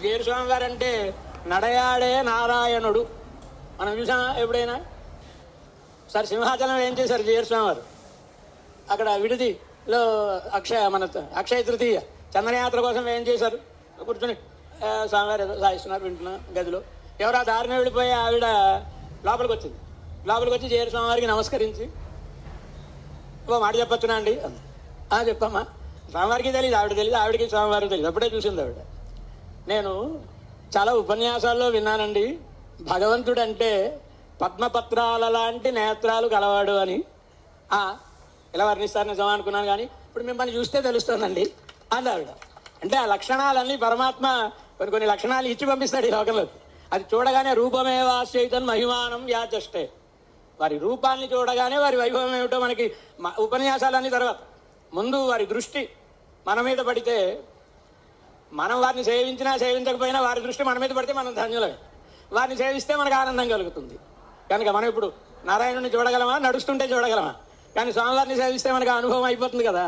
జీరస్వామి గారు అంటే నడయాడే నారాయణుడు. మనం చూసామా ఎప్పుడైనా? సరే, సింహాచలం ఏం చేశారు జీరస్వామి గారు? అక్కడ విడిదిలో అక్షయ తృతీయ చంద్రయాత్ర కోసం ఏం చేశారు? కూర్చొని స్వామివారు ఏదో సాయిస్తున్నారు, వింటున్నా గదిలో. ఎవరు ఆ దారిని వెళ్ళిపోయి ఆవిడ లోపలికి వచ్చింది. లోపలికి వచ్చి జీరస్వామి వారికి నమస్కరించి, ఓ మాట చెప్పొచ్చునా అండి అంది. చెప్పమ్మా. స్వామివారికి తెలియదు, ఆవిడ తెలియదు, ఆవిడకి స్వామివారికి తెలియదు. అప్పుడే చూసింది ఆవిడ. నేను చాలా ఉపన్యాసాల్లో విన్నానండి, భగవంతుడు అంటే పద్మపత్రాల లాంటి నేత్రాలు కలవాడు అని. ఇలా వర్ణిస్తారు నిజమా అనుకున్నాను, కానీ ఇప్పుడు మిమ్మల్ని చూస్తే తెలుస్తుందండి అంది ఆవిడ. అంటే ఆ లక్షణాలన్నీ పరమాత్మ కొన్ని లక్షణాలు ఇచ్చి పంపిస్తాడు ఈ లోకంలోకి. అది చూడగానే రూపమేవాశ్చైతన్ మహిమానం యాచష్టే. వారి రూపాన్ని చూడగానే వారి వైభవం ఏమిటో మనకి ఉపన్యాసాలన్నీ తర్వాత. ముందు వారి దృష్టి మన మీద పడితే, మనం వారిని సేవించినా సేవించకపోయినా వారి దృష్టి మన మీద పడితే మనం ధన్యులమే. వారిని సేవిస్తే మనకు ఆనందం కలుగుతుంది. కనుక మనం ఇప్పుడు నారాయణుని చూడగలమా? నడుస్తుంటే చూడగలమా? కానీ స్వామివారిని సేవిస్తే మనకు అనుభవం అయిపోతుంది కదా.